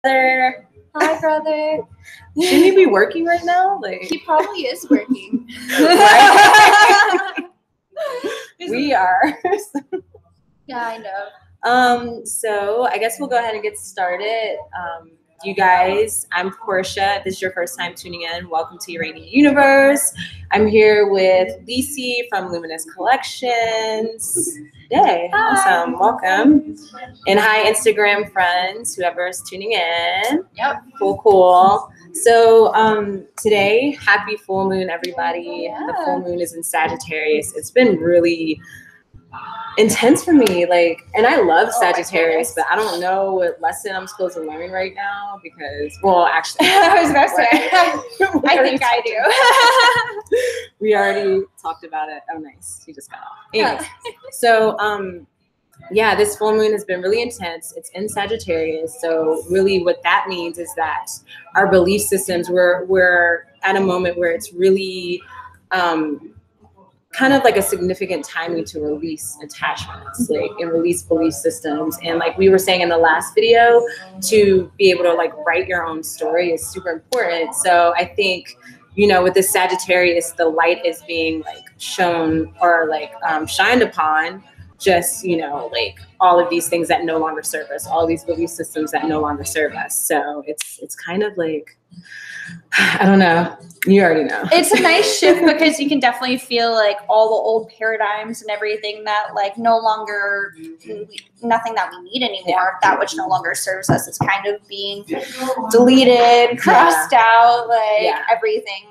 brother. Hi, brother. Shouldn't he be working right now? Like He probably is working. We are. Yeah, I know. So I guess we'll go ahead and get started. You guys, I'm Portia. If this is your first time tuning in, welcome to Uranian Universe. I'm here with Lisi from Luminous Collections. Yay, awesome, welcome. And hi, Instagram friends, whoever is tuning in. Yep. Cool. So today, happy full moon, everybody. Yeah. The full moon is in Sagittarius. It's been really intense for me, and I love Sagittarius, but I don't know what lesson I'm supposed to learn right now because, well, actually, I was about to say, I think I do. We already talked about it. Oh, nice. You just got off. Anyways, so, yeah, this full moon has been really intense. It's in Sagittarius. So really what that means is that our belief systems, we're at a moment where it's really, kind of like a significant timing to release attachments, and release belief systems. And like we were saying in the last video, to be able to write your own story is super important. So I think, with the Sagittarius, the light is being shown or shined upon, just, all of these things that no longer serve us, all these belief systems that no longer serve us. So it's kind of I don't know. You already know. It's a nice shift because you can definitely feel all the old paradigms and everything that no longer, nothing that we need anymore, that which no longer serves us is kind of being deleted, crossed out, everything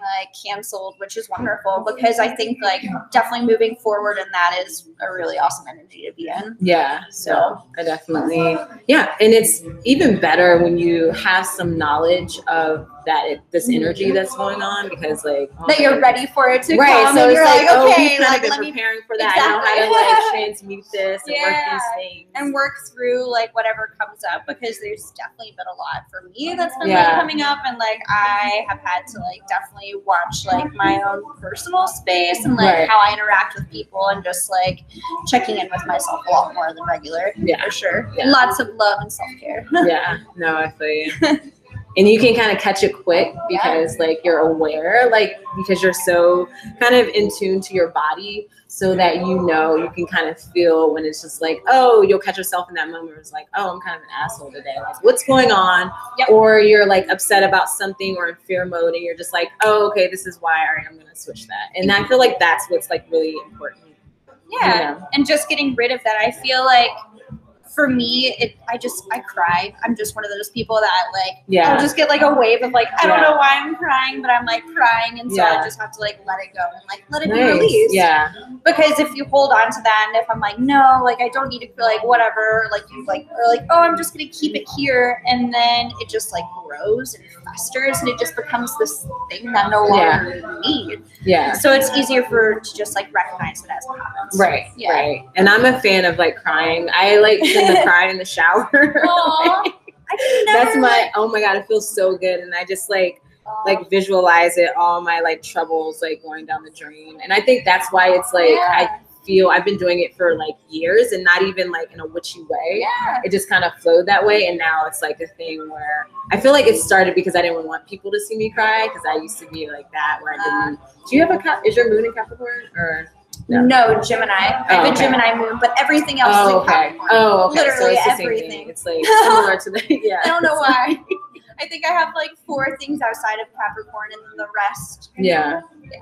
canceled, which is wonderful because I think definitely moving forward in that is a really awesome energy to be in. Yeah. So I definitely, and it's even better when you have some knowledge of this energy that's going on, because that you're ready for it to come, so and it's you're okay, we've kind of been preparing for that. Exactly. I know how to transmute this and work these things and work through whatever comes up, because there's definitely been a lot for me that's been coming up, and I have had to definitely watch my own personal space and how I interact with people, and just checking in with myself a lot more than regular. For sure. Lots of love and self-care. No, I feel you. And you can kind of catch it quick because you're aware, because you're so kind of in tune to your body, so that you can kind of feel when it's just you'll catch yourself in that moment where it's I'm kind of an asshole today, what's going on? Or you're upset about something or in fear mode, and you're just okay, this is why. All right, I'm gonna switch that. And I feel that's what's really important. And just getting rid of that. I feel for me, I cry. I'm just one of those people that I'll just get a wave of I don't know why I'm crying, but I'm crying, and so I just have to let it go and let it be released. Because if you hold on to that, and if I'm no, I don't need to feel whatever, you or oh, I'm just gonna keep it here, and then it just grows and festers, and it just becomes this thing that no longer you need. So it's easier to just recognize it as it happens. Right. And I'm a fan of crying. I tend to cry in the shower. That's my, oh my God, it feels so good. And I just visualize it, all my troubles going down the drain. And I think that's why it's I feel I've been doing it for years, and not even in a witchy way. It just kind of flowed that way. And now it's a thing where I feel it started because I didn't want people to see me cry, because I used to be that, where I didn't. Do you have is your moon in Capricorn or? No, Gemini. I have a Gemini moon, but everything else is in Capricorn. Literally so it's everything. It's similar to the, I don't know why. I think I have 4 things outside of Capricorn, and then the rest. Yeah. I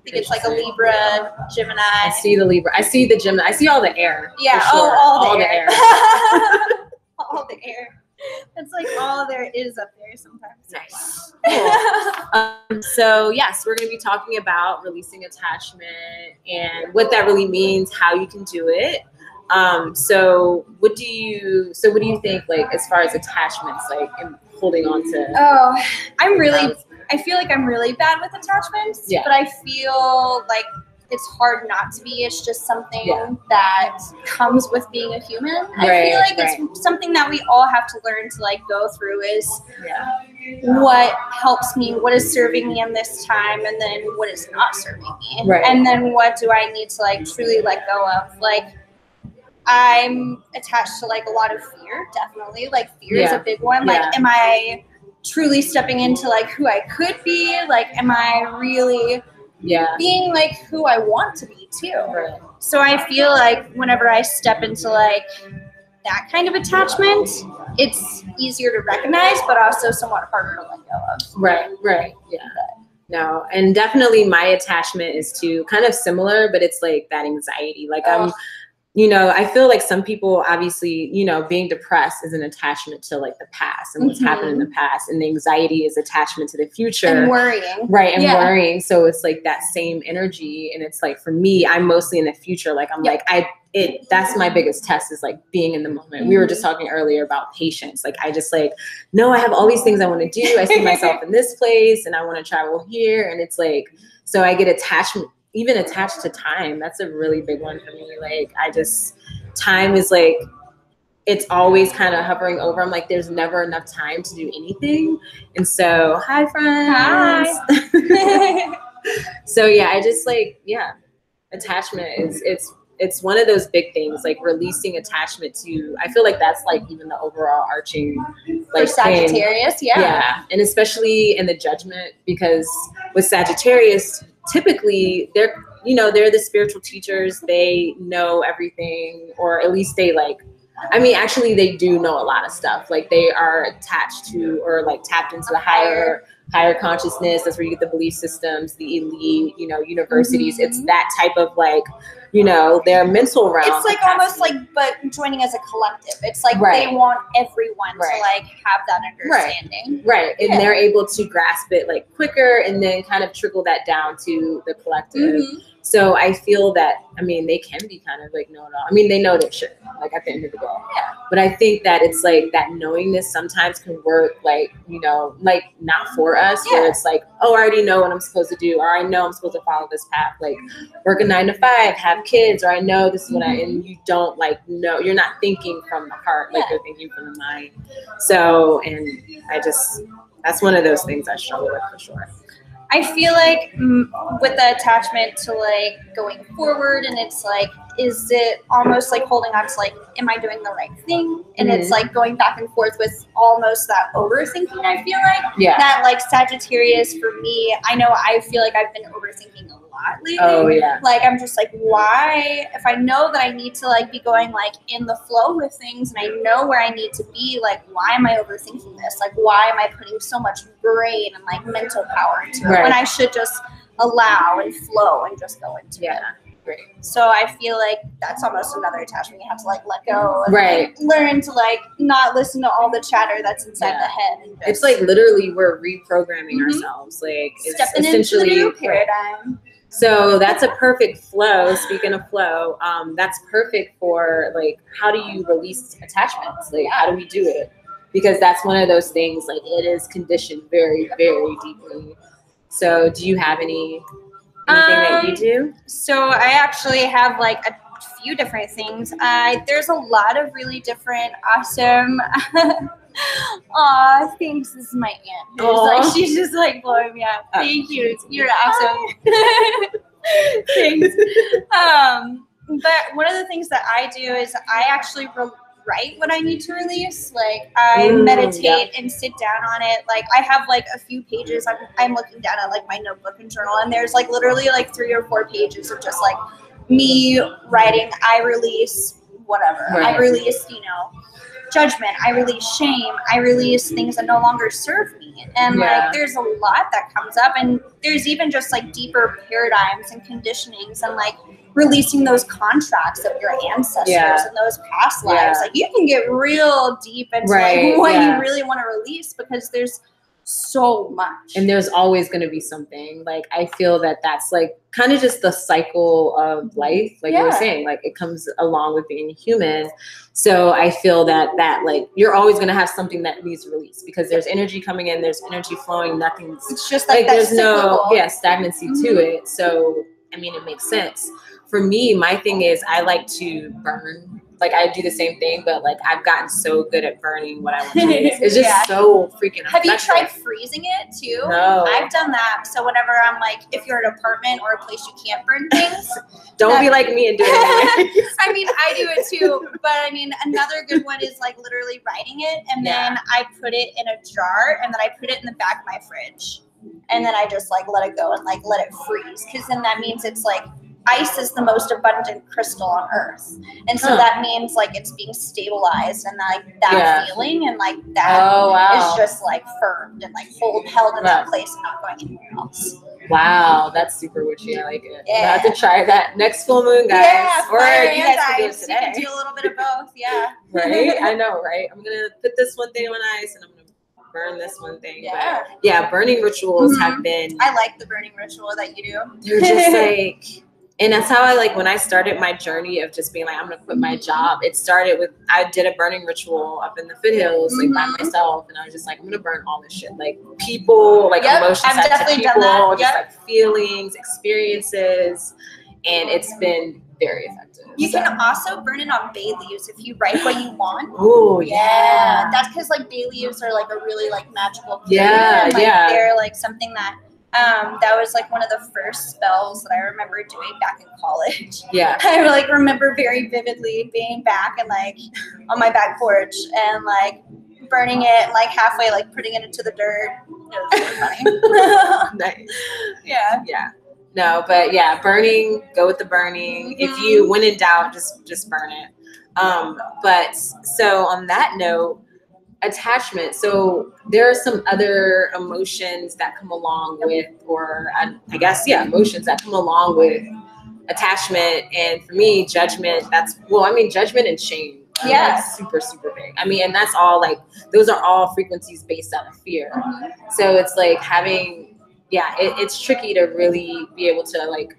think it's a Libra, Gemini. I see the Libra. I see the Gemini. I see all the air. Yeah. Sure. All the air. All the air. It's all there is up there sometimes. Nice. Cool. So yes, we're going to be talking about releasing attachment and what that really means, how you can do it. So what do you think, as far as attachments, and holding on to? Oh, I feel I'm really bad with attachments, but I feel it's hard not to be. It's just something that comes with being a human. I feel it's something that we all have to learn to go through, is what helps me, what is serving me in this time, and then what is not serving me. And then what do I need to truly let go of? I'm attached to like a lot of fear, definitely. Like fear is a big one. Like, am I truly stepping into like who I could be? Like, am I really being like who I want to be too? Right. So I feel like whenever I step into like that kind of attachment, it's easier to recognize, but also somewhat harder to let go of. Right. Yeah. No, and definitely my attachment is to kind of similar, but it's like that anxiety. Like I feel like some people obviously, being depressed is an attachment to like the past and what's happened in the past, and the anxiety is attachment to the future. And worrying. Right, and worrying. So it's like that same energy, and it's like for me, I'm mostly in the future. Like I'm like that's my biggest test is like being in the moment. We were just talking earlier about patience. Like I just like, no, I have all these things I want to do. I see myself in this place and I want to travel here. And it's like, so I get even attached to time. That's a really big one for me. Like time is like, it's always kind of hovering over. I'm like, there's never enough time to do anything. And so, hi friends. Hi. So yeah, I just like, attachment it's one of those big things, like releasing attachment to, I feel like that's like even the overall arching like for Sagittarius, yeah. And especially in the judgment, because with Sagittarius, typically they're the spiritual teachers. They know everything, or at least they actually they do know a lot of stuff. Like they are attached to or like tapped into the higher consciousness. That's where you get the belief systems, the elite, universities. It's that type of like, their mental realm. It's like almost like, but joining as a collective. It's like they want everyone to like have that understanding. Right. And they're able to grasp it like quicker and then kind of trickle that down to the collective. So I feel that, they can be kind of like know-it-all. They know their shit, like at the end of the day. Yeah. But I think that it's like that knowingness sometimes can work like, like not for us, where it's like, oh, I already know what I'm supposed to do, or I know I'm supposed to follow this path, like work a 9 to 5, have kids, or I know this is what and you don't like know, you're not thinking from the heart, like you're thinking from the mind. So, and that's one of those things I struggle with for sure. I feel like with the attachment to like going forward, and it's like, is it almost like holding on to like, am I doing the right thing? And it's like going back and forth with almost that overthinking. I feel like that like Sagittarius for me, I feel like I've been overthinking a lot lately. Oh yeah. Like I'm just like, why? If I know that I need to like be going like in the flow with things, and I know where I need to be, like why am I overthinking this? Like why am I putting so much brain and like mental power into it when I should just allow and flow and just go into it? Great. So I feel like that's almost another attachment you have to like let go and like, learn to like not listen to all the chatter that's inside the head. And just, it's like literally we're reprogramming ourselves. Like it's stepping essentially into the new paradigm. So that's a perfect flow. Speaking of flow, that's perfect for like, how do you release attachments? Like, how do we do it? Because that's one of those things, like it is conditioned very, very deeply. So do you have anything that you do? So I actually have like a few different things. There's a lot of really different awesome thanks. This is my aunt. Like, she's just like blowing me up. Thank you. You're awesome. Thanks. But one of the things that I do is I actually write what I need to release. Like I meditate and sit down on it. Like I have like a few pages. I'm looking down at like my notebook and journal, and there's like literally like 3 or 4 pages of just like me writing. I release whatever. I release, judgment. I release shame. I release things that no longer serve me. And like there's a lot that comes up, and there's even just like deeper paradigms and conditionings, and like releasing those contracts of your ancestors and those past lives. Like you can get real deep into like what you really want to release, because there's so much. And there's always going to be something. Like I feel that that's like kind of just the cycle of life. Like you were saying, like it comes along with being human. So I feel that like you're always going to have something that needs release, because there's energy coming in, there's energy flowing, nothing's, it's just like there's cyclical. no stagnancy to it. So I mean, it makes sense. For me, my thing is I like to burn like I do the same thing, but like I've gotten so good at burning what I want to use. It's just so freaking effective. Have you tried freezing it too? No. I've done that. So whenever I'm like, if you're at an apartment or a place you can't burn things. Don't be like me and do it anyway. I mean, I do it too. But I mean, another good one is like literally writing it. And then I put it in a jar and then I put it in the back of my fridge. And then I just like let it go and like let it freeze. Because then that means it's like, ice is the most abundant crystal on earth. And so that means like it's being stabilized and like that feeling and like that is just like firmed and like held in that place and not going anywhere else. Wow, that's super witchy. I like it. Yeah. I have to try that next full moon, guys. Yeah, or you guys can do it today. You can do a little bit of both, Right? I know, right? I'm going to put this one thing on ice and I'm going to burn this one thing. Yeah. But yeah, burning rituals have been. I like the burning ritual that you do. They're just like. And that's how I like when I started my journey of just being like, I'm going to quit my job. It started with, I did a burning ritual up in the foothills, like by myself. And I was just like, I'm going to burn all this shit. Like people, like emotions, I've definitely done that. Just like feelings, experiences. And it's been very effective. You can also burn it on bay leaves if you write what you want. Oh, yeah. That's because like bay leaves are like a really like magical thing. Yeah, and, like, they're like something that that was like one of the first spells that I remember doing back in college. Yeah. I like remember very vividly being back and like on my back porch and like burning it like halfway, like putting it into the dirt. It was really funny. Nice. Yeah. Yeah. No, but yeah, burning, go with the burning. If you, when in doubt, just burn it. But so on that note, attachment. So there are some other emotions that come along with, or I guess, emotions that come along with attachment. And for me, judgment, judgment and shame. Like super, super big. I mean, and that's all like, those are all frequencies based out of fear. So it's like having, it's tricky to really be able to like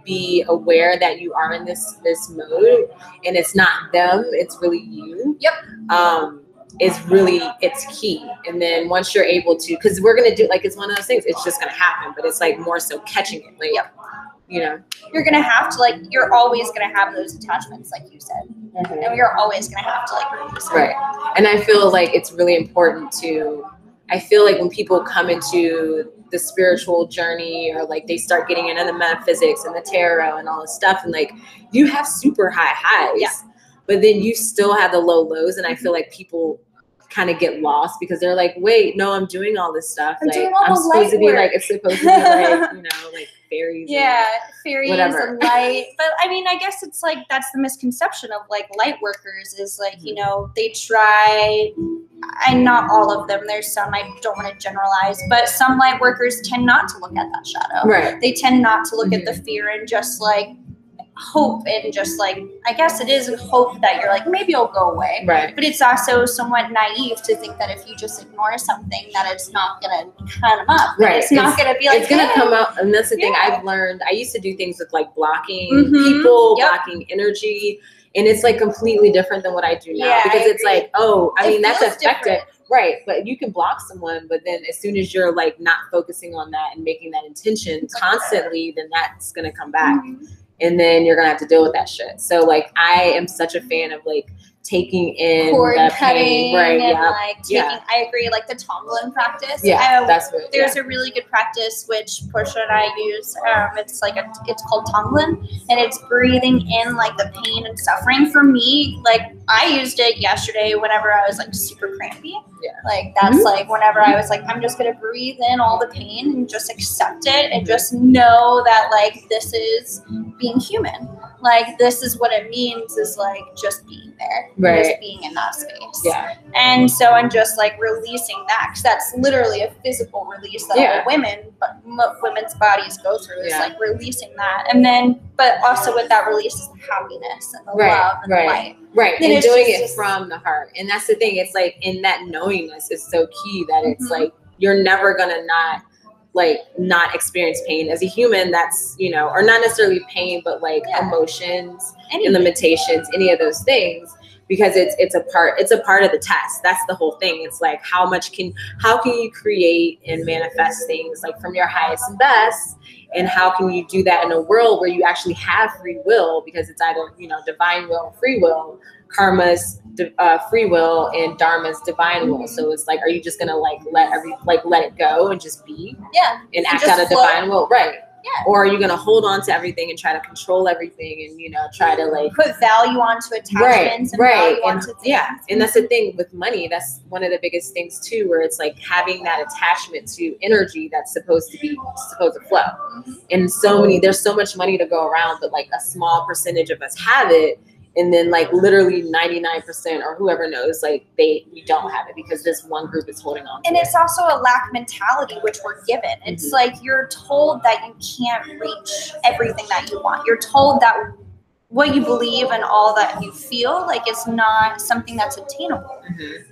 be aware that you are in this mode and it's not them, it's really you. It's key. And then once you're able to, because we're gonna do, like, it's one of those things, it's just gonna happen, but it's like more so catching it, like, you know, you're gonna have to, like, you're always gonna have those attachments, like you said, and you're always gonna have to like release it. Right. And I feel like it's really important to, I feel like when people come into the spiritual journey or like they start getting into the metaphysics and the tarot and all this stuff, and like you have super high highs, but then you still have the low lows. And I feel like people kind of get lost because they're like, wait, no, I'm doing all this stuff. I'm supposed to be like, it's supposed to be like, you know, like fairies. Fairies and light. But I mean, I guess it's like, that's the misconception of like light workers is like, you know, they try, and not all of them, there's some, I don't want to generalize, but some light workers tend not to look at that shadow. Right. They tend not to look at the fear and just like hope and just like, I guess it is hope that you're like, maybe it'll go away. Right. But it's also somewhat naive to think that if you just ignore something that it's not going to come up. Right. It's not going to be like, it's going to come up. And that's the thing I've learned. I used to do things with like blocking people, blocking energy. And it's like completely different than what I do now because it's like, I mean, that's effective. Different. Right. But you can block someone, but then as soon as you're like not focusing on that and making that intention constantly, then that's going to come back. And then you're going to have to deal with that shit. So like, I am such a fan of like taking in cord that cutting pain. Right. And like taking, I agree. Like the Tonglen practice. There's a really good practice, which Portia and I use. It's called Tonglen, and it's breathing in like the pain and suffering. For me, like I used it yesterday whenever I was like super crampy. Like that's like whenever I was like, I'm just going to breathe in all the pain and just accept it and just know that like, this is being human. Like, this is what it means is like just being there, just being in that space. And so I'm just like releasing that because that's literally a physical release that women's bodies go through. It's like releasing that. And then, but also with that release is the happiness and the love and the light. Right. And doing it from the heart. And that's the thing. It's like in that knowingness is so key that it's like, you're never going to not experience pain as a human. That's, you know, or not necessarily pain, but like emotions and limitations, any of those things, because it's a part of the test. That's the whole thing. It's like, how can you create and manifest things like from your highest and best? And how can you do that in a world where you actually have free will, because it's either, you know, divine will or free will karma's free will and dharma's divine will. So it's like, are you just gonna like let it go and just be? Yeah. And act out of divine will, right? Yeah. Or are you gonna hold on to everything and try to control everything and, you know, try to like put value onto attachments and value onto things. Yeah. And that's the thing with money. That's one of the biggest things too, where it's like having that attachment to energy that's supposed to flow. And there's so much money to go around, but like a small percentage of us have it. And then like literally 99% or whoever knows, like we don't have it because this one group is holding on to it. And it's also a lack mentality, which we're given. It's like you're told that you can't reach everything that you want. You're told that what you believe and all that you feel like is not something that's attainable.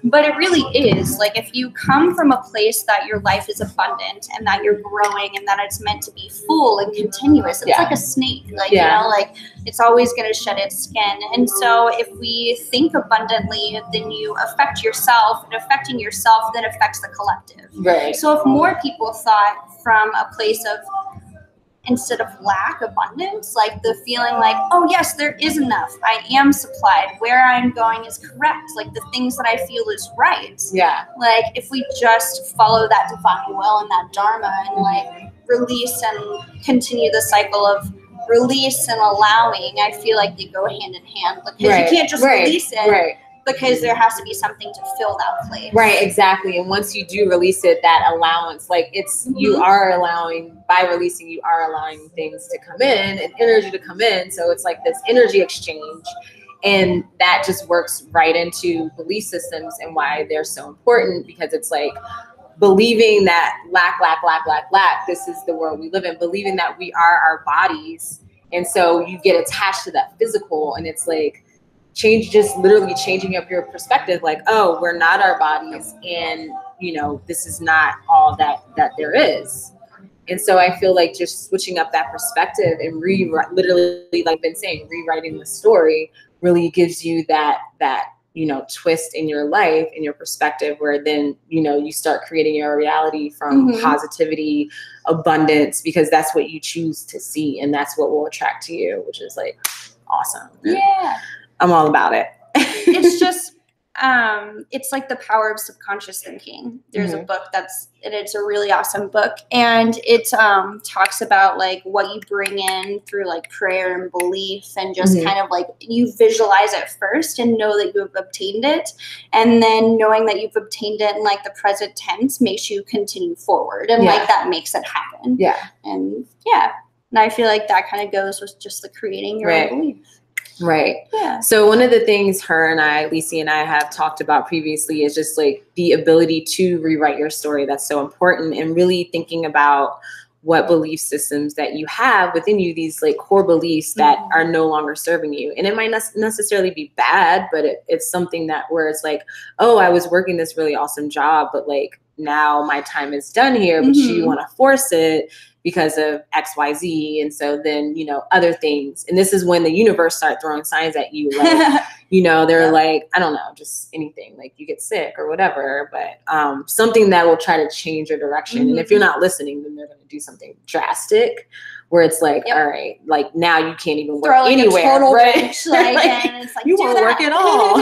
But it really is. Like if you come from a place that your life is abundant and that you're growing and that it's meant to be full and continuous, it's like a snake. Like, you know, like it's always going to shed its skin. And so if we think abundantly, then you affect yourself, and affecting yourself then affects the collective. Right. So if more people thought from a place of, instead of lack, abundance, like the feeling like, oh yes, there is enough. I am supplied. Where I'm going is correct. Like the things that I feel is right. Yeah. Like if we just follow that divine will and that dharma and like release and continue the cycle of release and allowing, I feel like they go hand in hand. Because you can't just release it. Because there has to be something to fill that place. Right, exactly. And once you do release it, that allowance, like it's, you are allowing, by releasing, you are allowing things to come in and energy to come in. So it's like this energy exchange. And that just works right into belief systems and why they're so important, because it's like believing that lack, this is the world we live in, believing that we are our bodies. And so you get attached to that physical, and it's like, literally changing up your perspective, like, oh, we're not our bodies, and you know, this is not all that there is. And so I feel like just switching up that perspective and literally, like been saying, rewriting the story really gives you that you know, twist in your life, in your perspective, where then, you know, you start creating your reality from positivity, abundance, because that's what you choose to see, and that's what will attract to you, which is like awesome. Yeah. I'm all about it. It's just, it's like the power of subconscious thinking. There's a book and it's a really awesome book. And it talks about like what you bring in through like prayer and belief, and just kind of like you visualize it first and know that you have obtained it. And then knowing that you've obtained it in like the present tense makes you continue forward. And like that makes it happen. Yeah. And and I feel like that kind of goes with just the creating your own belief. Right. Yeah. So one of the things Lisi and I have talked about previously is just like the ability to rewrite your story. That's so important, and really thinking about what belief systems that you have within you, these like core beliefs that are no longer serving you. And it might not necessarily be bad, but it's something that where it's like, oh, I was working this really awesome job, but like now my time is done here, but you want to force it because of XYZ. And so then, you know, other things. And this is when the universe start throwing signs at you. Like, you know, they're like, I don't know, just anything, like you get sick or whatever, but something that will try to change your direction. And if you're not listening, then they're going to do something drastic where it's like, all right, like now you can't even work anywhere. Right? And it's like, you won't work at all.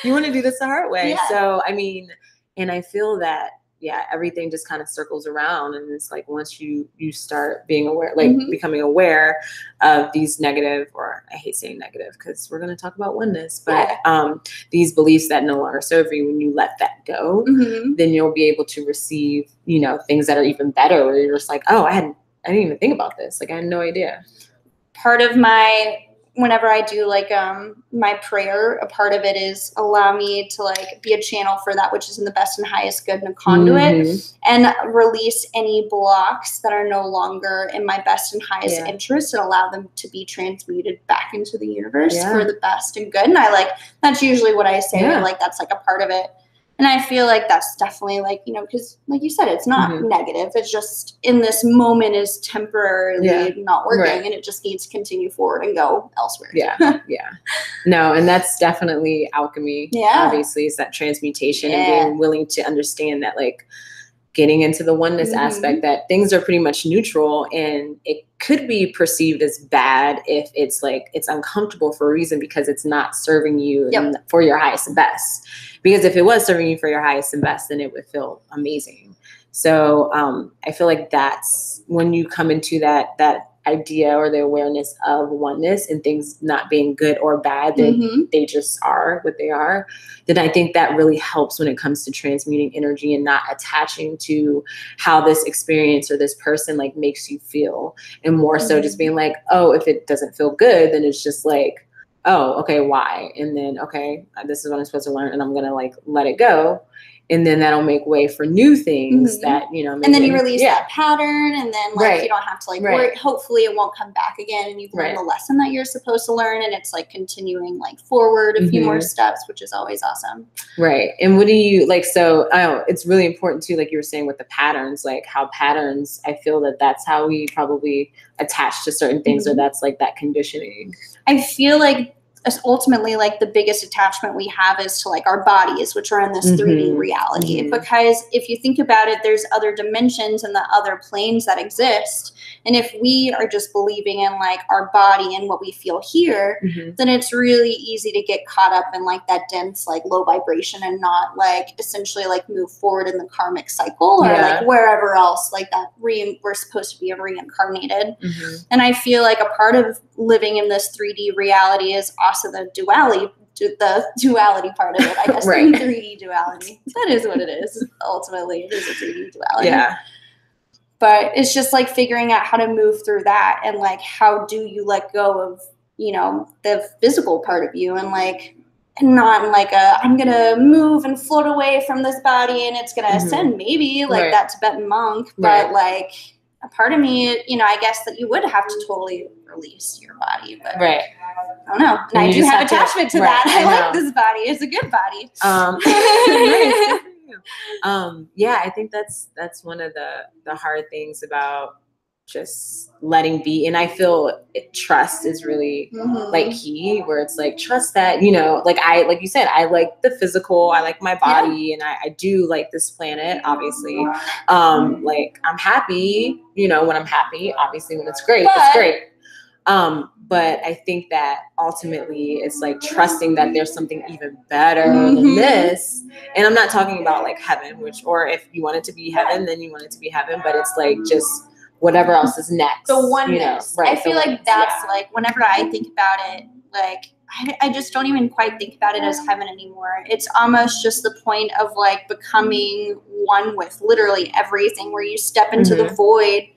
You want to do this the hard way. Yeah. So, I mean, and I feel that, everything just kind of circles around. And it's like, once you start being aware, like becoming aware of these negative, or I hate saying negative because we're going to talk about oneness, but these beliefs that no longer serve you, when you let that go, then you'll be able to receive, you know, things that are even better, where you're just like, oh, I didn't even think about this. Like, I had no idea. Part of whenever I do like my prayer, a part of it is allow me to like be a channel for that which is in the best and highest good, and a conduit, and release any blocks that are no longer in my best and highest interest, and allow them to be transmuted back into the universe for the best and good. And that's usually what I say. Like that's like a part of it. And I feel like that's definitely like, you know, because like you said, it's not negative. It's just in this moment is temporarily not working, and it just needs to continue forward and go elsewhere. No, and that's definitely alchemy. Obviously, it's that transmutation and being willing to understand that, like, getting into the oneness aspect, that things are pretty much neutral, and it could be perceived as bad if it's like, it's uncomfortable for a reason, because it's not serving you for your highest and best. Because if it was serving you for your highest and best, then it would feel amazing. So I feel like that's when you come into that idea or the awareness of oneness and things not being good or bad, they just are what they are, then I think that really helps when it comes to transmuting energy and not attaching to how this experience or this person like makes you feel, and more so just being like, oh, if it doesn't feel good, then it's just like, oh, okay, why? And then, okay, this is what I'm supposed to learn, and I'm gonna like let it go. And then that'll make way for new things that, you know. And then you release that pattern, and then like you don't have to like worry. Hopefully it won't come back again, and you've learned the lesson that you're supposed to learn, and it's like continuing like forward a few more steps, which is always awesome. Right. And what do you like? So it's really important too, like you were saying with the patterns, like how patterns, I feel that that's how we probably attach to certain things, or that's like that conditioning. I feel like ultimately like the biggest attachment we have is to like our bodies, which are in this 3D reality, because if you think about it, there's other dimensions and the other planes that exist. And if we are just believing in like our body and what we feel here, then it's really easy to get caught up in like that dense, like low vibration, and not like essentially like move forward in the karmic cycle, or like wherever else like that we're supposed to be reincarnated. And I feel like a part of living in this 3D reality is also the duality part of it, I guess. 3D duality. That is what it is. Ultimately, it is a 3D duality. Yeah. But it's just like figuring out how to move through that, and like how do you let go of, you know, the physical part of you, and like, and not in like I'm gonna move and float away from this body and it's gonna ascend, maybe like that Tibetan monk, but like a part of me, you know, I guess that you would have to totally release your body, but I don't know. And I do have attachment to that. I like this body. It's a good body. Yeah, I think that's one of the hard things about just letting be. And I feel trust is really like key, where it's like, trust that, you know, like like you said, I like the physical, I like my body, and I do like this planet, obviously. Like I'm happy, you know, when I'm happy, obviously when it's great, it's great. But I think that ultimately it's like trusting that there's something even better than this. And I'm not talking about like heaven, or if you want it to be heaven, then you want it to be heaven, but it's like just whatever else is next. The oneness. You know? I feel like that's like, whenever I think about it, like I just don't even quite think about it as heaven anymore. It's almost just the point of like becoming one with literally everything, where you step into the void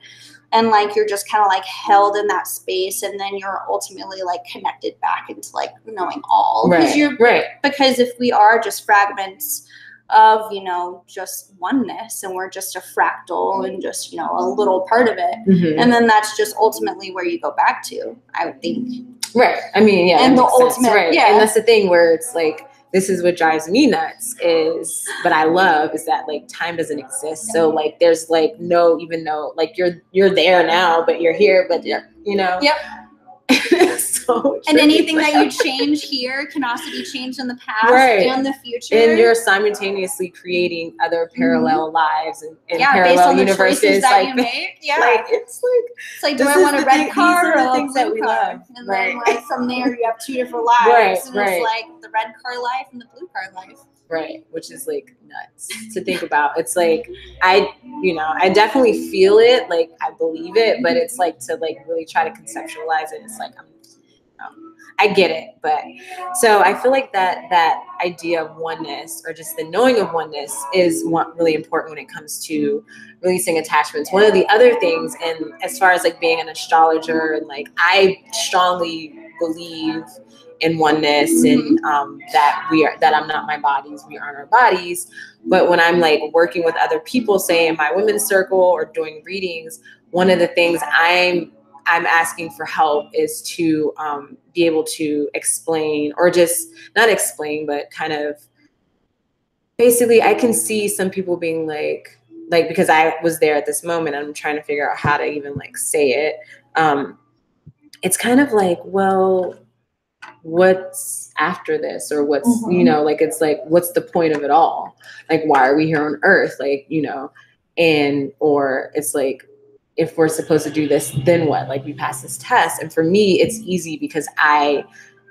and like you're just kind of like held in that space, and then you're ultimately like connected back into like knowing all. Because if we are just fragments of, you know, just oneness, and we're just a fractal and just, you know, a little part of it, and then that's just ultimately where you go back to, I would think. I mean, and the ultimate, and that's the thing where it's like, this is what drives me nuts but I love is that like time doesn't exist. So like there's like no, even though like you're there now, but you're here, but you're, you know. So and anything that you change here can also be changed in the past and the future. And you're simultaneously creating other parallel lives and parallel based on universes the choices that like you make. Like it's like do I want a red car or a things that we love? And then like from there you have two different lives. And it's like the red car life and the blue car life. Which is like nuts to think about. It's like I definitely feel it, like I believe it, but it's like to like really try to conceptualize it. It's like I get it, but so I feel like that idea of oneness, or just the knowing of oneness, is really important when it comes to releasing attachments. One of the other things, and as far as like being an astrologer, and like I strongly believe in oneness, and that I'm not my bodies, we aren't our bodies. But when I'm like working with other people, say in my women's circle or doing readings, one of the things I'm asking for help is to be able to explain, or just not explain, but kind of basically, I can see some people being like because I was there at this moment, I'm trying to figure out how to even like say it. It's kind of like, well, what's after this, or what's, you know, like, it's like, what's the point of it all? Like, why are we here on earth? Like, you know, or it's like, if we're supposed to do this, then what? Like, we pass this test. And for me, it's easy because I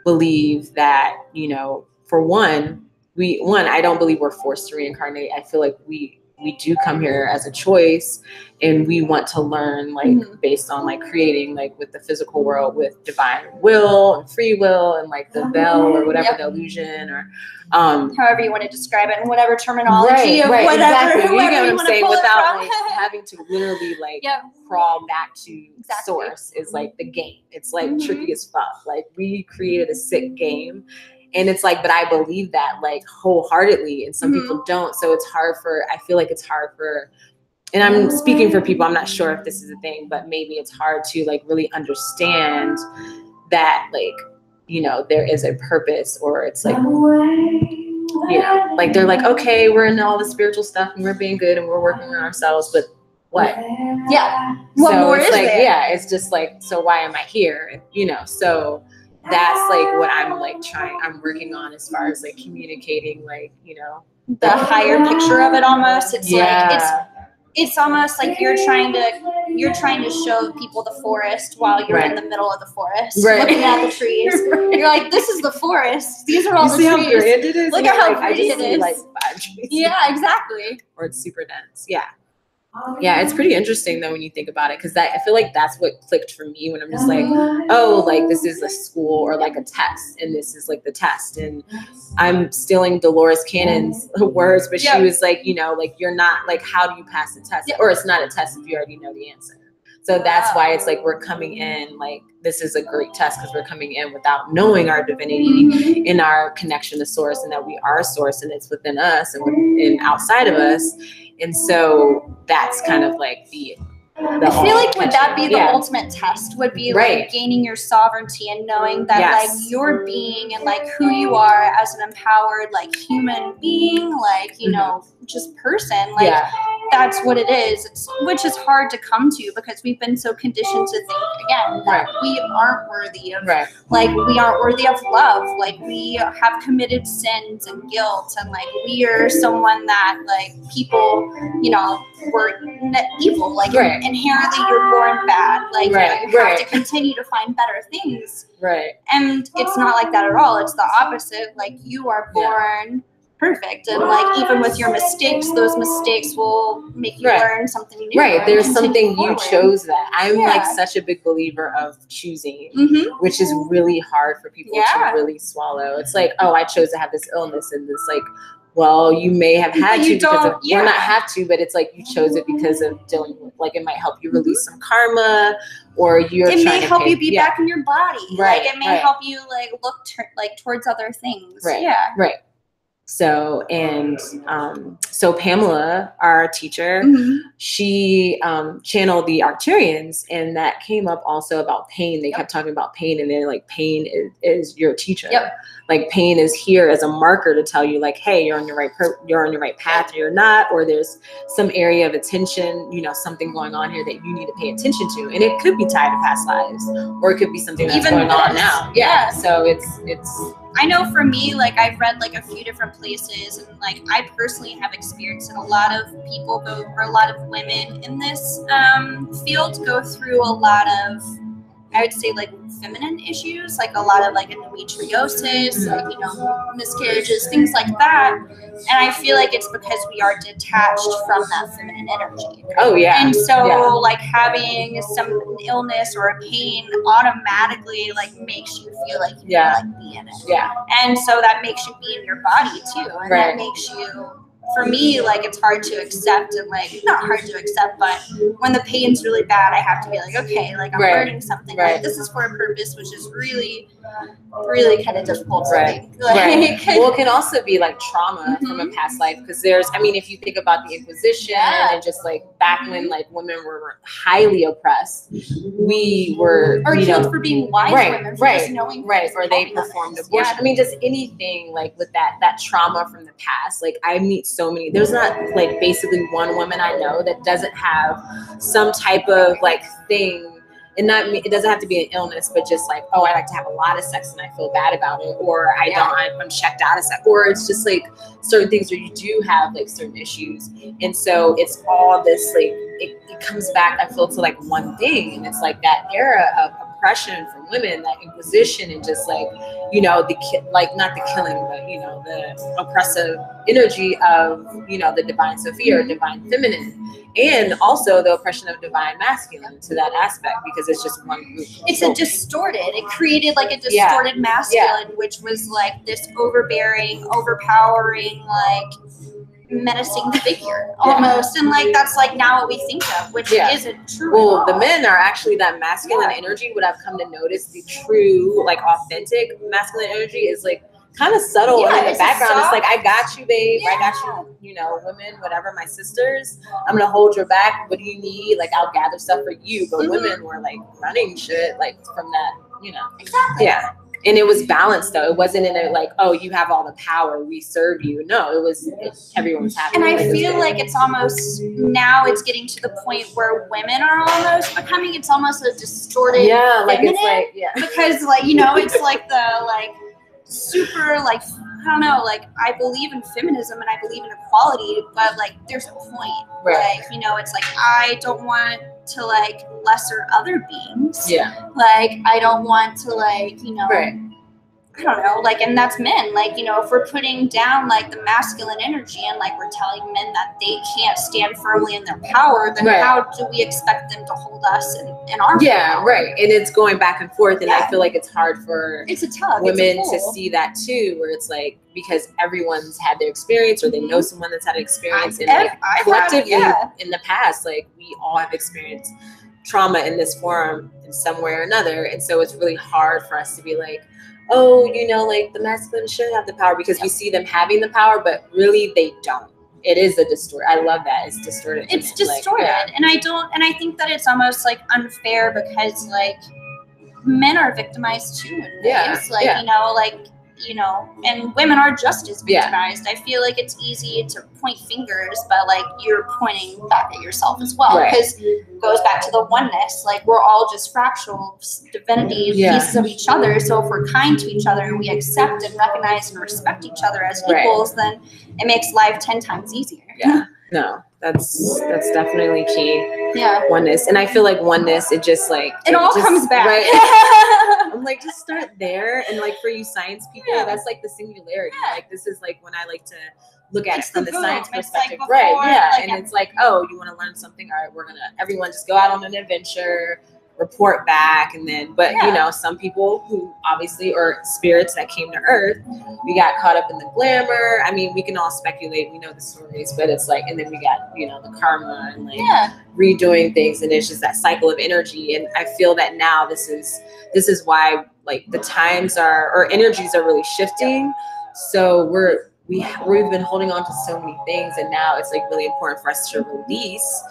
believe that, you know, for one, I don't believe we're forced to reincarnate. I feel like we do come here as a choice, and we want to learn, like, based on like creating, like with the physical world, with divine will and free will, and like the veil or whatever, the illusion, or however you want to describe it, and whatever terminology of whatever, exactly. You whatever get what I'm saying, without like having to literally like crawl back to source is like the game. It's like tricky as fuck. Like, we created a sick game. And it's like, but I believe that like wholeheartedly, and some people don't. So it's hard I feel like it's hard for, and I'm speaking for people, I'm not sure if this is a thing, but maybe it's hard to like really understand that, like, you know, there is a purpose, or it's like, you know, like they're like, okay, we're in all the spiritual stuff and we're being good and we're working on ourselves, but what? Yeah. What so more it's is like, there? yeah, it's just like, so why am I here? You know, so that's like what I'm working on as far as like communicating, like, you know, the higher picture of it almost. It's like, it's almost like you're trying to show people the forest while you're in the middle of the forest, looking at the trees. You're like, this is the forest. These are all the trees. How grand it is? Look at how pretty it is. Like 5 trees. Yeah, exactly. Or it's super dense. Yeah. Yeah, it's pretty interesting though when you think about it, because I feel like that's what clicked for me when I'm just like, oh, like this is a school or like a test, and this is like the test, and I'm stealing Dolores Cannon's words, but she was like, you know, like, you're not like, how do you pass the test? Or it's not a test if you already know the answer. So that's why it's like, we're coming in, like, this is a great test because we're coming in without knowing our divinity and our connection to source, and that we are source, and it's within us and outside of us. And so that's kind of like I feel like would that be the ultimate test, would be like gaining your sovereignty and knowing that like your being and like who you are as an empowered like human being, like, you know, just person, like that's what it is. Which is hard to come to because we've been so conditioned to think again that we aren't worthy of like, we aren't worthy of love, like we have committed sins and guilt, and like we are someone that like people, you know, were evil, like inherently you're born bad, like you have to continue to find better things, and it's not like that at all. It's the opposite. Like, you are born perfect, and like even with your mistakes, those mistakes will make you learn something new. There's something you chose that. I'm like such a big believer of choosing, which is really hard for people to really swallow. It's like, oh, I chose to have this illness, and this like, well, you may have had to because of, well, not have to, but it's like you chose it because of dealing with, like, it might help you release some karma, or it may help you be back in your body. Like, it may help you like look like towards other things. So, and so Pamela, our teacher, she channeled the Arcturians, and that came up also about pain. They kept talking about pain, and they're like, pain is your teacher. Like, pain is here as a marker to tell you, like, hey, you're on your right path, or you're not, or there's some area of attention, you know, something going on here that you need to pay attention to, and it could be tied to past lives, or it could be something that's going on now. So it's. I know for me, like, I've read like a few different places, and like I personally have experienced that a lot of people or a lot of women in this field go through a lot of, I would say, like feminine issues, like a lot of like endometriosis, like, you know, miscarriages, things like that. And I feel like it's because we are detached from that feminine energy. And so like having some illness or a pain automatically like makes you feel like you like be in it. And so that makes you be in your body too. And that makes you, for me, like, it's hard to accept, and like, not hard to accept, but when the pain's really bad, I have to be like, okay, like, I'm learning something. Like, this is for a purpose, which is really, really kind of difficult to think. Like, well, it can also be like trauma from a past life, because there's, I mean, if you think about the Inquisition and just like back when like women were highly oppressed, we were, or killed for being wise women, for just knowing, or they performed abortion. I mean, just anything like with that trauma from the past. Like, I meet so many, there's not like basically one woman I know that doesn't have some type of like thing and not, it doesn't have to be an illness, but just like, oh, I like to have a lot of sex and I feel bad about it, or I'm checked out of sex, or it's just like certain things where you do have like certain issues. And so it's all this, like, it comes back, I feel, to like one thing. And it's like that era of oppression from women, that inquisition, and just like, you know, like not the killing, but, you know, the oppressive energy of, you know, the divine Sophia or divine feminine, and also the oppression of divine masculine to that aspect, because it's just one group. It's a distorted, it created like a distorted masculine, which was like this overbearing, overpowering, like menacing figure almost. And like, that's like now what we think of, which isn't true. Well, the men are actually that masculine energy. What I've come to notice, the true, like authentic masculine energy is like kind of subtle in the background. It's like, I got you, babe. I got you, you know, women, whatever, my sisters. I'm going to hold your back. What do you need? Like, I'll gather stuff for you. But women were like running shit, like from that, you know. Exactly. Yeah. And it was balanced, though. It wasn't in a like, oh, you have all the power, we serve you. No, everyone was happy. And I feel like it's almost, now it's getting to the point where women are almost becoming, it's almost a distorted feminine. It's like, because like, you know, it's like the like super like, I don't know, like I believe in feminism and I believe in equality, but like there's a point. Like, you know, it's like, I don't want to like lesser other beings. Like, I don't want to like, you know, I don't know, like, and that's men. Like, you know, if we're putting down like the masculine energy and like we're telling men that they can't stand firmly in their power, then how do we expect them to hold us in our power? And it's going back and forth, and I feel like it's hard for women to see that too, where it's like, because everyone's had their experience, or they know someone that's had an experience, and like collectively in the past, like we all have experienced trauma in this form in some way or another, and so it's really hard for us to be like, oh, you know, like the masculine should have the power, because we see them having the power, but really they don't. It is a distorted. I love that. It's distorted. It's distorted. Like, and I think that it's almost like unfair, because like men are victimized too in ways. Like, you know, and women are just as victimized. I feel like it's easy to point fingers, but like you're pointing back at yourself as well, because it goes back to the oneness. Like, we're all just fractional divinity pieces of each other. So if we're kind to each other and we accept and recognize and respect each other as equals, then it makes life 10 times easier. No, that's definitely key. Oneness. And I feel like oneness, it just like it all comes back. I'm like, just start there. And like for you science people, that's like the singularity. Like, this is like when I like to look at it from the science perspective. Like, and it's like, oh, you want to learn something? All right, everyone just go out on an adventure, report back, and then, but you know, some people who obviously are spirits that came to Earth, we got caught up in the glamour. I mean, we can all speculate, we know the stories, but it's like, and then we got, you know, the karma and like redoing things, and it's just that cycle of energy. And I feel that now this is why like the times or energies are really shifting. So we've been holding on to so many things, and now it's like really important for us to release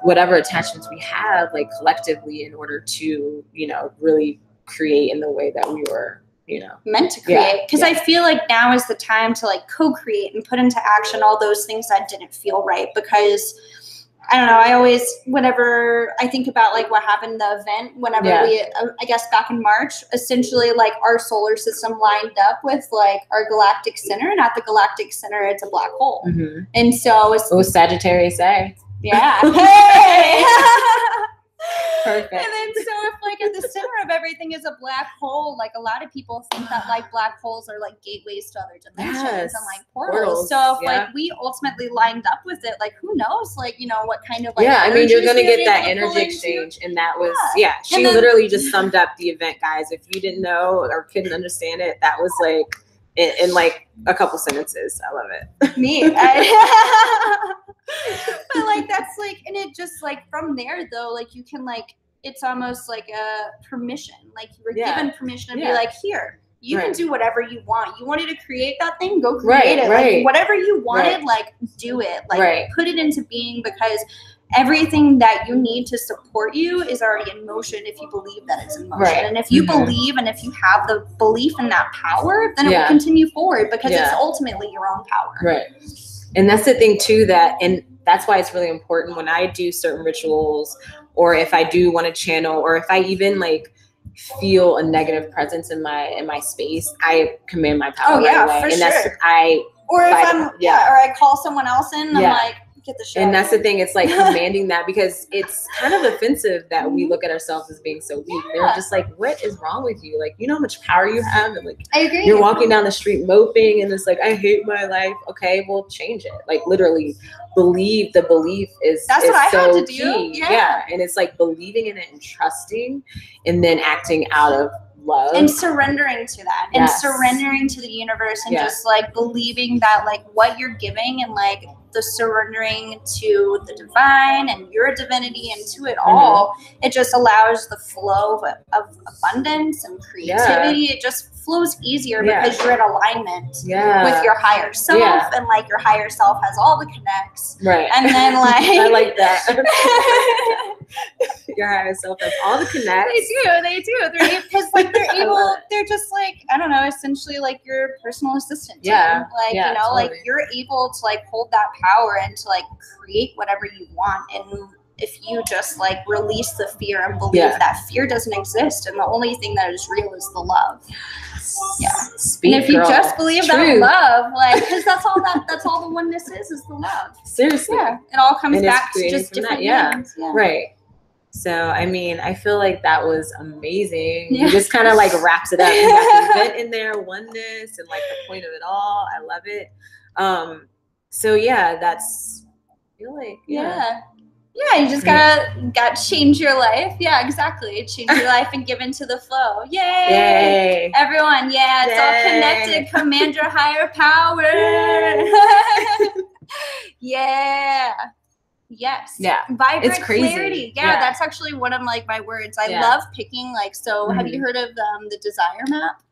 whatever attachments we have, like collectively, in order to, you know, really create in the way that we were, you know, meant to create. Because I feel like now is the time to like co-create and put into action all those things that didn't feel right. Because I don't know, I always, whenever I think about like what happened in the event, whenever we, I guess back in March, essentially like our solar system lined up with like our galactic center, and at the galactic center, it's a black hole. And so it's, what was Sagittarius say? Hey! Perfect. And then so if like at the center of everything is a black hole, like a lot of people think that like black holes are like gateways to other dimensions and like portals. So if like we ultimately lined up with it, like who knows, like, you know, what kind of like I mean, you're gonna get that energy exchange, and that was she literally just summed up the event, guys. If you didn't know or couldn't understand it, that was like in like a couple sentences. I love it. But like that's like, and it just like from there though, like you can like, it's almost like a permission, like you were given permission to be like, here, you can do whatever you want. You wanted to create that thing, go create it. Like whatever you wanted, like do it, like put it into being, because everything that you need to support you is already in motion if you believe that it's in motion. And if you believe, and if you have the belief in that power, then it will continue forward, because it's ultimately your own power. And that's the thing too, that, and that's why it's really important when I do certain rituals, or if I do want to channel, or if I even like feel a negative presence in my space, I command my power right away. For and sure. That's or if I'm or I call someone else in, I'm like, get the shit. And that's the thing, it's like commanding that, because it's kind of offensive that we look at ourselves as being so weak. They're just like, what is wrong with you? Like, you know how much power you have? And like, I agree. You're walking down the street moping and it's like, I hate my life. Okay, well, change it. Like, literally believe. The belief is that's what I had to do. Key. Yeah. And it's like believing in it and trusting, and then acting out of love and surrendering to that, and surrendering to the universe, and just like believing that like what you're giving, and like the surrendering to the divine and your divinity and to it all, it just allows the flow of abundance and creativity. It just flows easier because you're in alignment with your higher self, and like your higher self has all the connects, right? And then like I like that. Your higher self has all the connects. They do. Because like they're able. They're just like, I don't know, essentially like your personal assistant. Yeah. Like you know, totally. Like you're able to like hold that power and to like create whatever you want. And if you just like release the fear and believe that fear doesn't exist, and the only thing that is real is the love. Yeah. Speak, and if you girl. just believe that love, like, because that's all the oneness is the love. Seriously. Yeah. It all comes back to just different things. Yeah. Right. So, I mean, I feel like that was amazing. You just kind of like wraps it up. You got the event in there, oneness, and like the point of it all. I love it. So yeah, that's, I feel like, you just gotta change your life. Yeah, exactly. Change your life and give into the flow. Yay! Everyone, it's all connected. Command your higher power. Yes. Yeah. Vibrant it's crazy. Clarity. Yeah, that's actually one of like my words. I love picking like, so have you heard of the desire map?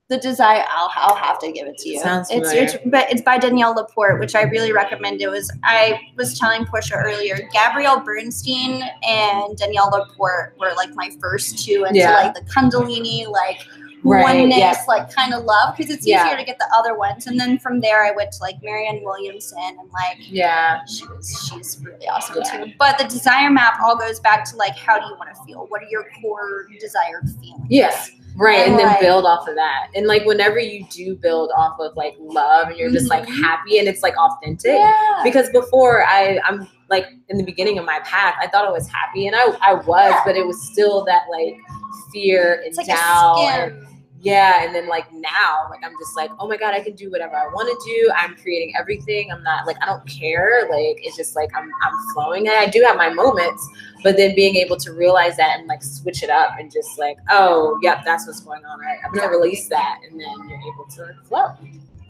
The desire, I'll have to give it to you. Sounds familiar. It's by Danielle Laporte, which I really recommend. I was telling Portia earlier, Gabrielle Bernstein and Danielle Laporte were like my first two into like the Kundalini, like oneness, like kind of love, because it's easier to get the other ones. And then from there I went to like Marianne Williamson, and like she's really awesome too. But the desire map all goes back to like, how do you want to feel? What are your core desired feelings? Yes. Right. And then build off of that. And like whenever you do build off of like love, and you're just like happy, and it's like authentic. Because before I'm like in the beginning of my path, I thought I was happy, and I was, but it was still that like fear and doubt. And then like now, like I'm just like, oh my God, I can do whatever I want to do. I'm creating everything. I'm not like, I don't care. Like, it's just like I'm flowing. And I do have my moments, but then being able to realize that and like switch it up and just like, oh, yep, that's what's going on. Right. I'm gonna release that, and then you're able to flow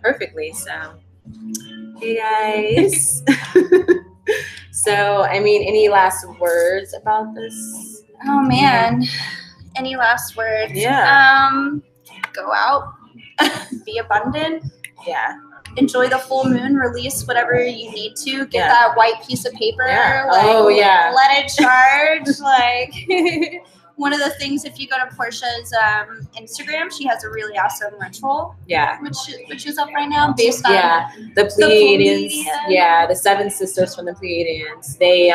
perfectly. So, hey guys. So, I mean, any last words about this? Oh man, any last words? Go out, be abundant. Enjoy the full moon, release whatever you need to. Get that white piece of paper. Let it charge. Like one of the things, if you go to Portia's Instagram, she has a really awesome ritual. Which is up right now, based on the Pleiadians. The 7 sisters from the Pleiadians. They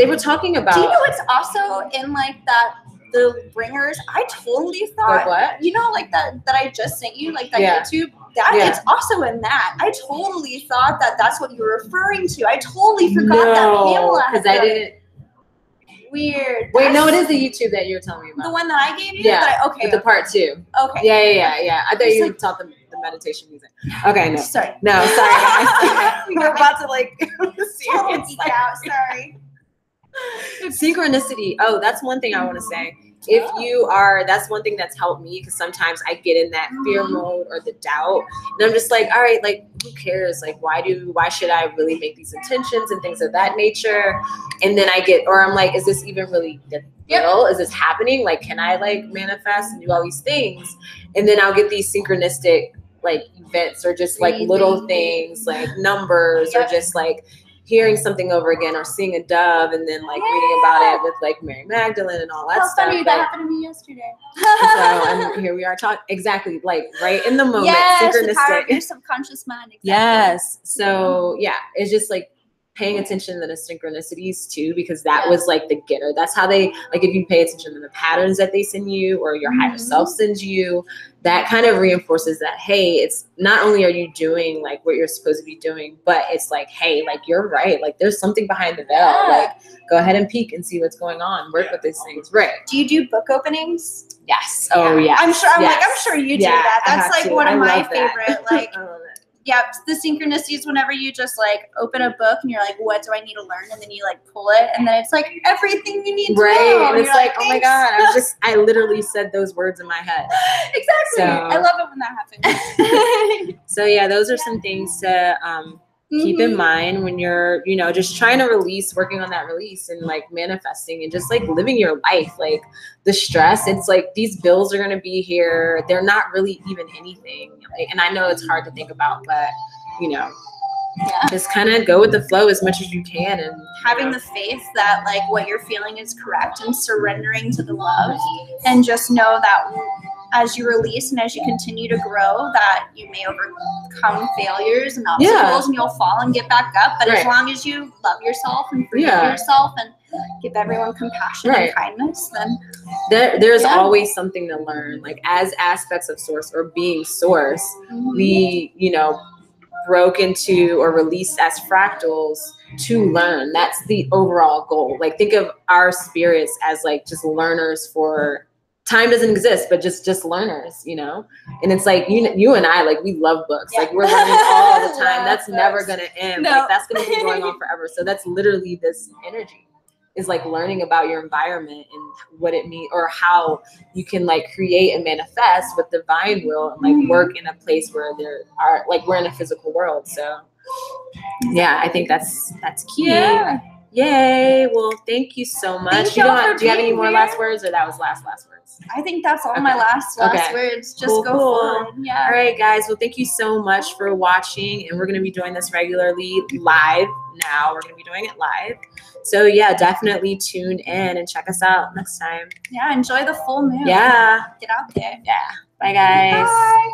were talking about. Do you know what's also in like that? The ringers, I totally thought, what? You know, like that I just sent you, like that YouTube, it's also in that. I totally thought that's what you were referring to. I totally forgot that Pamela had because I didn't. Weird. Wait, no, it is the YouTube that you're telling me about. The one that I gave you? Okay. The part 2. Okay. Yeah. I thought you taught them the meditation music. Okay, no. Sorry. No, sorry. We're about to like totally geek out. Sorry. Synchronicity. Oh, that's one thing I want to say. That's one thing that's helped me, because sometimes I get in that fear mode or the doubt, and I'm just like, all right, like who cares? Like why should I really make these intentions and things of that nature? And then I'm like, is this even really the deal? Is this happening? Like, can I like manifest and do all these things? And then I'll get these synchronistic like events, or just like little things like numbers, or just like hearing something over again, or seeing a dove, and then like reading about it with like Mary Magdalene and all that stuff. Funny, that happened to me yesterday. So here we are talking exactly like right in the moment, synchronistic. The power of your subconscious mind. Exactly. Yes. So it's just like paying attention to the synchronicities too, because that was like the getter. That's how they, like, if you pay attention to the patterns that they send you or your higher self sends you, that kind of reinforces that, hey, it's not only are you doing like what you're supposed to be doing, but it's like, hey, like, you're right. Like, there's something behind the veil. Like, go ahead and peek and see what's going on. Work with these things. Right. Do you do book openings? Yes. Oh, yeah. I'm sure. I'm sure you do that. That's like one of my favorite. Like, yeah, the synchronicities whenever you just like open a book and you're like, what do I need to learn? And then you like pull it and then it's like everything you need to know. And it's like, oh my God, I literally said those words in my head. Exactly. So, I love it when that happens. So yeah, those are some things to keep in mind when you're, you know, just trying to release, working on that release and like manifesting and just like living your life. Like the stress, it's like these bills are going to be here. They're not really even anything. Like, and I know it's hard to think about, but you know, just kind of go with the flow as much as you can. And having the faith that like what you're feeling is correct and surrendering to the love, and just know that as you release and as you continue to grow, that you may overcome failures and obstacles and you'll fall and get back up. But as long as you love yourself and forgive yourself and give everyone compassion and kindness, then there's always something to learn. Like as aspects of source or being source, we, you know, broke into or released as fractals to learn. That's the overall goal. Like think of our spirits as like just learners for time doesn't exist, but just learners, you know? And it's like, you and I, like, we love books. Like, we're learning all the time. That's never going to end. Like, that's going to be going on forever. So that's literally this energy is like learning about your environment and what it means, or how you can like create and manifest with divine will and like work in a place where there are, like, we're in a physical world. So yeah, I think that's key. Yeah. Yay. Well, thank you so much. Do you have any more last words, or that was last words? I think that's all my last words. Just go forward. Yeah. All right, guys. Well, thank you so much for watching. And we're going to be doing this regularly live now. We're going to be doing it live. So yeah, definitely tune in and check us out next time. Yeah. Enjoy the full moon. Yeah. Get out there. Yeah. Bye, guys. Bye.